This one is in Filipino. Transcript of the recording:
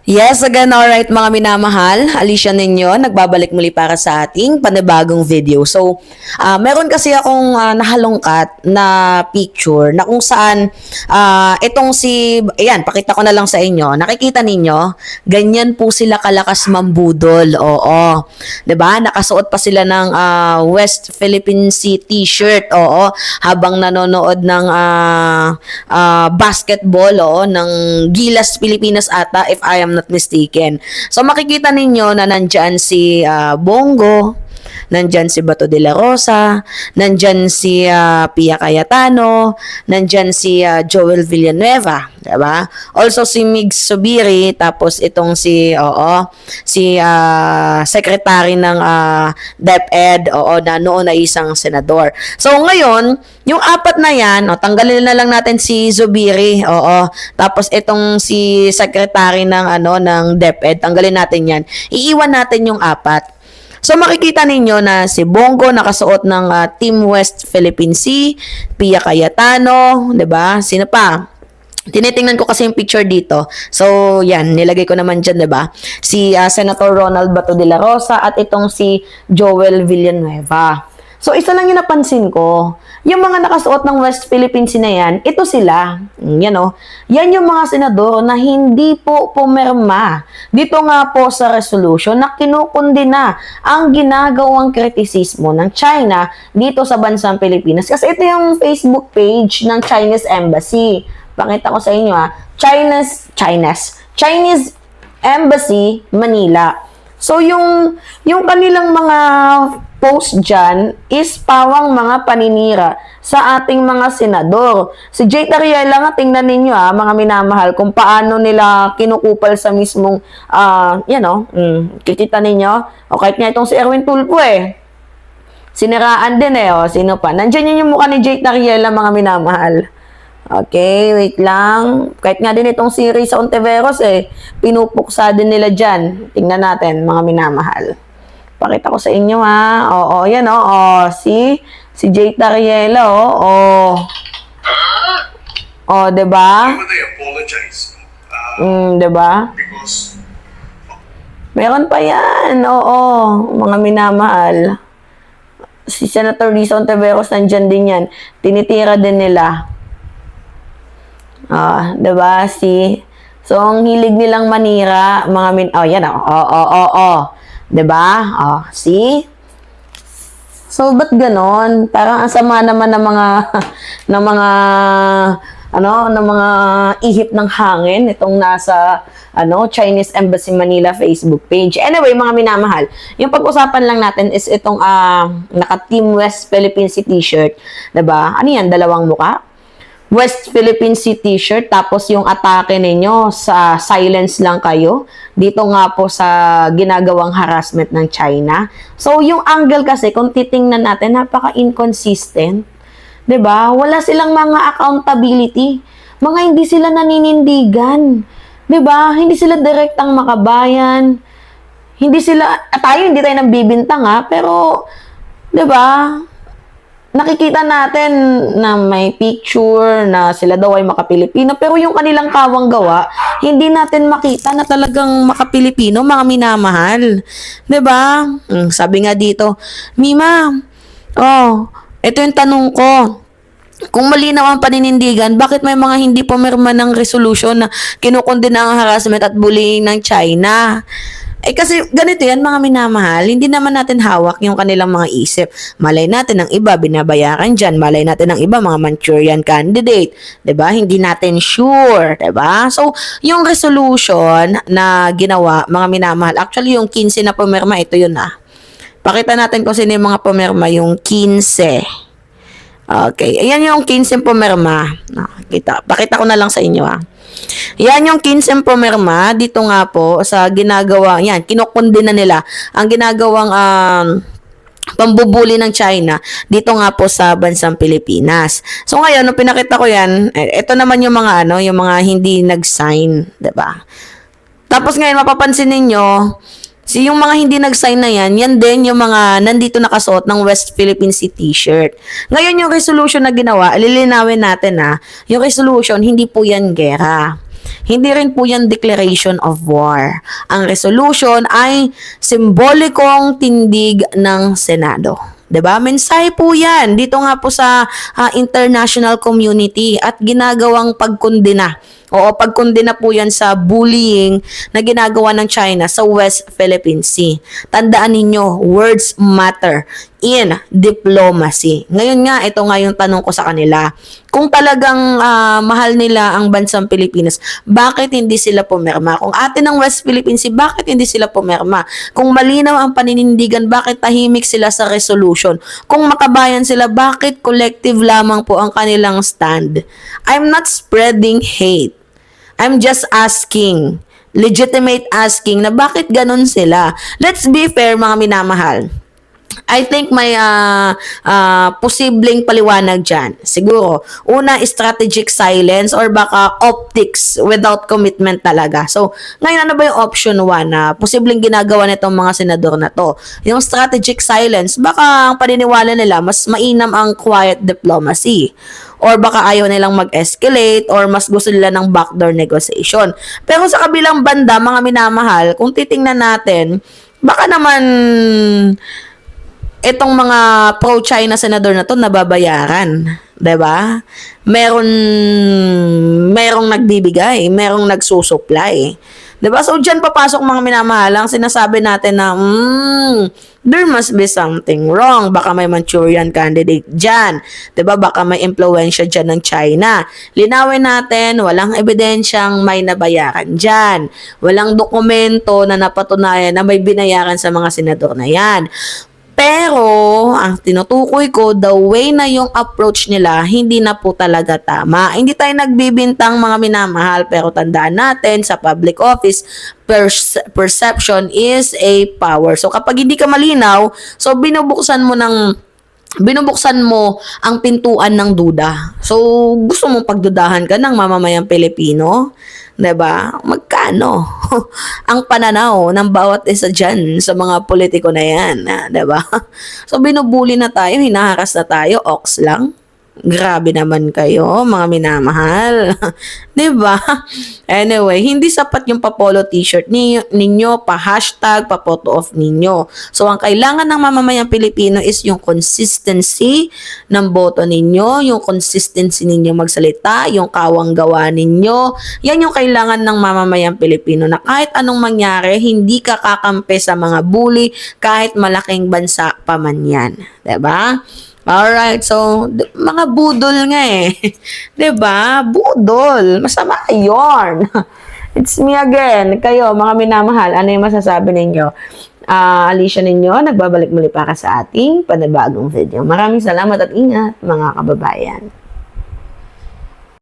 Yes, again, alright mga minamahal, Alicia ninyo, nagbabalik muli para sa ating panibagong video. So, meron kasi akong nahalongkat na picture na kung saan itong ayan, pakita ko na lang sa inyo. Nakikita ninyo, ganyan po sila kalakas mambudol. Oo. 'Di ba? Nakasuot pa sila ng West Philippine Sea t-shirt. Oo. Habang nanonood ng basketball, oo, ng Gilas Pilipinas ata, if I am not mistaken. So makikita ninyo na nandyan si Bongo, nandyan si Bato de la Rosa, nandyan si Pia Cayetano, nandyan si Joel Villanueva, diba? Also si Mig Subiri, tapos itong si secretary ng DepEd, na noon ay isang senador. So ngayon, yung apat na yan, tanggalin na lang natin si Zubiri, tapos itong si secretary ng DepEd, tanggalin natin yan. Iiwan natin yung apat. So makikita ninyo na si Bongo nakasuot ng Team West Philippine Sea, Pia Cayetano, 'di ba? Sino pa? Tinitingnan ko kasi yung picture dito. So, yan, nilagay ko naman dyan, 'di ba? Si Senator Ronald Bato de la Rosa at itong si Joel Villanueva. So, isa lang yung napansin ko. Yung mga nakasuot ng West Philippines na yan, ito sila. Yan Yan yung mga senador na hindi po pumirma. Dito nga po sa resolution na kinukundina ang ginagawang kritisismo ng China dito sa bansang Pilipinas. Kasi ito yung Facebook page ng Chinese Embassy. Pakita ko sa inyo Chinese Embassy, Manila. So, yung kanilang mga post dyan is pawang mga paninira sa ating mga senador. Si Jay Tariela nga, tingnan ninyo mga minamahal, kung paano nila kinukupal sa mismong, kikita ninyo. O kahit nga itong si Erwin Tulfo siniraan din sino pa? Nandiyan yun yung mukha ni Jay Tariela, mga minamahal. Okay, wait lang. Kahit nga din itong si Risa Ontiveros pinupuksa din nila dyan. Tingnan natin, mga minamahal. Pakita ko sa inyo Oo, yan si Jay Tariela diba? They apologize. 'Diba? Meron pa yan. Mga minamahal. Si Senator Risa Ontiveros nandyan din yan. Tinitira din nila. Diba? So, ang hilig nilang manira, mga yan diba? See? So, ba't ganon? Parang ang sama naman ng mga ng mga ihip ng hangin itong nasa Chinese Embassy Manila Facebook page. Anyway, mga minamahal, yung pag-usapan lang natin is itong naka-Team West Philippine Sea t-shirt, diba? Ano yan? Dalawang muka? West Philippine Sea t-shirt, tapos yung atake ninyo sa silence lang kayo dito nga po sa ginagawang harassment ng China. So yung angle kasi kung titingnan natin, napaka-inconsistent, 'di ba? Wala silang mga accountability. Mga hindi sila naninindigan. 'Di ba? Hindi sila direktang makabayan. Hindi tayo nambibintang pero 'di ba? Nakikita natin na may picture na sila daw ay makapilipino, pero yung kanilang kawang gawa, hindi natin makita na talagang makapilipino, mga minamahal. 'Di ba? Sabi nga dito, Mima, ito yung tanong ko. Kung malinaw ang paninindigan, bakit may mga hindi pumirma ng resolution na kinukundina ang harassment at bullying ng China? Kasi ganito yan, mga minamahal, hindi naman natin hawak yung kanilang mga isip. Malay natin ang iba, binabayaran dyan. Malay natin ang iba, mga Manchurian candidate. 'Di ba? Hindi natin sure. 'Di ba? So, yung resolution na ginawa, mga minamahal, actually yung 15 na pumirma, ito yun Pakita natin kung sino yung mga pumirma, yung 15. Okay, ayan yung 15 pumirma. Pakita ko na lang sa inyo Yan yung 15 pumirma dito nga po sa ginagawa, yan, kinukundina nila ang ginagawang pambubuli ng China dito nga po sa bansang Pilipinas. So ngayon, nung pinakita ko yan, ito naman yung mga yung mga hindi nag-sign, 'di ba? Tapos ngayon mapapansin ninyo, yung mga hindi nag-sign na yan din yung mga nandito nakasuot ng West Philippine Sea t-shirt. Ngayon yung resolution na ginawa, lilinawin natin yung resolution, hindi po yan gera. Hindi rin po yan declaration of war. Ang resolution ay simbolikong tindig ng Senado. 'Di ba? Mensahe po 'yan dito nga po sa international community at ginagawang pagkondena. Oo, pagkondena po 'yan sa bullying na ginagawa ng China sa West Philippine Sea. Tandaan ninyo, words matter in diplomacy. Ngayon nga, ito nga yung tanong ko sa kanila. Kung talagang mahal nila ang bansang Pilipinas, bakit hindi sila pumirma? Kung atin ng West Philippine Sea, bakit hindi sila pumirma? Kung malinaw ang paninindigan, bakit tahimik sila sa resolution? Kung makabayan sila, bakit collective lamang po ang kanilang stand? I'm not spreading hate. I'm just asking, legitimate asking na bakit ganun sila. Let's be fair mga minamahal. I think may posibleng paliwanag dyan. Siguro, una, strategic silence or baka optics without commitment talaga. So, ngayon ano ba yung option 1 na posibleng ginagawa nitong mga senador na to? Yung strategic silence, baka ang paniniwala nila, mas mainam ang quiet diplomacy. Or baka ayaw nilang mag-escalate or mas gusto nila ng backdoor negotiation. Pero sa kabilang banda, mga minamahal, kung titingnan natin, baka naman itong mga pro-China senador na to nababayaran, 'di ba? Merong nagbibigay, merong nagsusupply. 'Di ba? So diyan papasok mga minamahalang sinasabi natin na there must be something wrong. Baka may Manchurian candidate diyan. 'Di ba? Baka may impluwensya diyan ng China. Linawin natin, walang ebidensyang may nabayaran diyan. Walang dokumento na napatunayan na may binayaran sa mga senador na 'yan. Pero, ang tinutukoy ko, the way na yung approach nila, hindi na po talaga tama. Hindi tayo nagbibintang mga minamahal, pero tandaan natin, sa public office, perception is a power. So, kapag hindi ka malinaw, so binubuksan mo ang pintuan ng duda. So, gusto mong pagdudahan ka ng mamamayang Pilipino? 'Di ba? Magkano ang pananaw ng bawat isa diyan sa mga politiko na 'yan, 'di ba? So binubuli na tayo, hinaharas na tayo, ox lang. Grabe naman kayo, mga minamahal. 'Di ba? Anyway, hindi sapat yung pa-polo t-shirt ninyo, pa-hashtag, pa-photo of ninyo. So, ang kailangan ng mamamayang Pilipino is yung consistency ng boto ninyo, yung consistency ninyo magsalita, yung kawang-gawa ninyo. Yan yung kailangan ng mamamayang Pilipino na kahit anong mangyari, hindi ka kakampi sa mga bully kahit malaking bansa pa man yan. 'Di ba? Alright, so, mga budol nga eh. 'Di ba? Budol. Masama yun. It's me again. Kayo, mga minamahal, ano yung masasabi ninyo? Alicia ninyo, nagbabalik muli para sa ating panibagong video. Maraming salamat at ingat, mga kababayan.